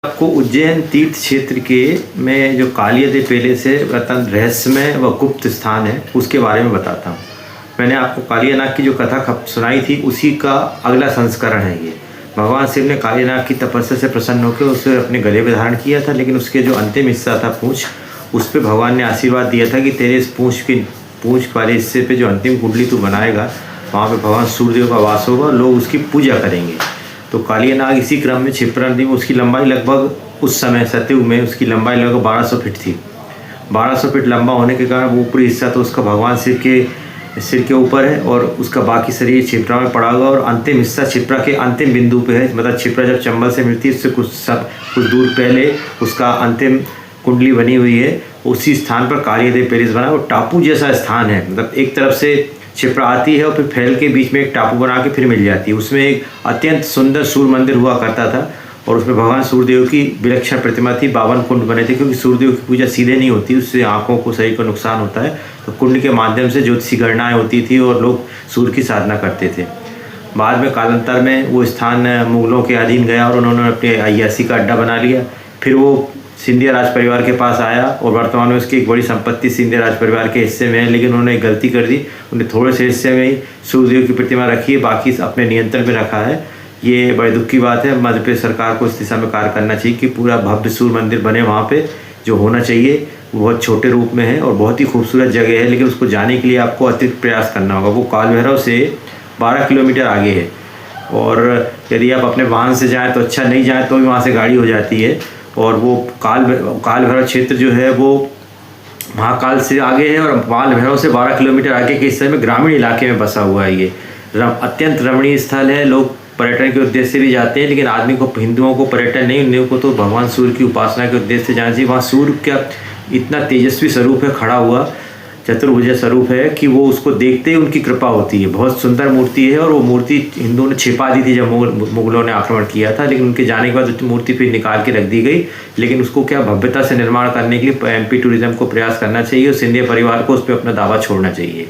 आपको उज्जैन तीर्थ क्षेत्र के में जो कालियादेव पैलेस है अत्यंत रहस्यमय व गुप्त स्थान है उसके बारे में बताता हूँ। मैंने आपको कालियानाग की जो कथा सुनाई थी उसी का अगला संस्करण है ये। भगवान शिव ने कालियानाग की तपस्या से प्रसन्न होकर उसे अपने गले में धारण किया था, लेकिन उसके जो अंतिम हिस्सा था पूँछ, उस पर भगवान ने आशीर्वाद दिया था कि तेरे इस पूँछ वाले हिस्से पे जो अंतिम कुंडली तू बनाएगा वहाँ पे भगवान सूर्यदेव का वास होगा, लोग उसकी पूजा करेंगे। तो कालियानाग इसी क्रम में क्षिप्रा नदी में उसकी लंबाई लगभग उस समय सतयुग में उसकी लंबाई लगभग 1200 फीट थी। 1200 फीट लंबा होने के कारण वो ऊपरी हिस्सा तो उसका भगवान शिव के सिर के ऊपर है और उसका बाकी शरीर क्षिप्रा में पड़ा हुआ और अंतिम हिस्सा क्षिप्रा के अंतिम बिंदु पे है। मतलब क्षिप्रा जब चंबल से मिलती है उससे कुछ दूर पहले उसका अंतिम कुंडली बनी हुई है। उसी स्थान पर कालियादेव पैलेस बना। वो टापू जैसा स्थान है, मतलब एक तरफ से क्षिप्रा आती है और फिर फैल के बीच में एक टापू बना के फिर मिल जाती है। उसमें एक अत्यंत सुंदर सूर्य मंदिर हुआ करता था और उसमें भगवान सूर्यदेव की विलक्षण प्रतिमा थी। 52 कुंड बने थे, क्योंकि सूर्यदेव की पूजा सीधे नहीं होती, उससे आँखों को शरीर को नुकसान होता है। तो कुंड के माध्यम से ज्योतिषी गणनाएँ होती थी और लोग सूर्य की साधना करते थे। बाद में कालांतर में वो स्थान मुगलों के अधीन गया और उन्होंने अपने अय्यासी का अड्डा बना लिया। फिर वो सिंधिया राज परिवार के पास आया और वर्तमान में उसकी एक बड़ी संपत्ति सिंधिया राज परिवार के हिस्से में है। लेकिन उन्होंने एक गलती कर दी, उन्हें थोड़े से हिस्से में ही सूर्यदेव की प्रतिमा रखी है, बाकी अपने नियंत्रण में रखा है। ये बड़ी दुख की बात है। मध्य प्रदेश सरकार को इस दिशा में कार्य करना चाहिए कि पूरा भव्य सूर्य मंदिर बने वहाँ पे। जो होना चाहिए वो बहुत छोटे रूप में है और बहुत ही खूबसूरत जगह है, लेकिन उसको जाने के लिए आपको अतिरिक्त प्रयास करना होगा। वो काल भैरव से 12 किलोमीटर आगे है और यदि आप अपने वाहन से जाएँ तो अच्छा, नहीं जाएँ तो भी वहाँ से गाड़ी हो जाती है। और वो काल भैरव क्षेत्र जो है वो महाकाल से आगे है और काल भैरव से 12 किलोमीटर आगे के हिस्से में ग्रामीण इलाके में बसा हुआ है। ये अत्यंत रमणीय स्थल है। लोग पर्यटन के उद्देश्य से भी जाते हैं, लेकिन आदमी को, हिंदुओं को पर्यटन नहीं, उन्हें को तो भगवान सूर्य की उपासना के उद्देश्य से जाना चाहिए। वहाँ सूर्य का इतना तेजस्वी स्वरूप है, खड़ा हुआ चतुर्भुज स्वरूप है कि वो उसको देखते ही उनकी कृपा होती है। बहुत सुंदर मूर्ति है और वो मूर्ति हिंदुओं ने छिपा दी थी जब मुगलों ने आक्रमण किया था, लेकिन उनके जाने के बाद उस मूर्ति फिर निकाल के रख दी गई। लेकिन उसको क्या भव्यता से निर्माण करने के लिए एमपी टूरिज्म को प्रयास करना चाहिए और सिंधिया परिवार को उस पर अपना दावा छोड़ना चाहिए।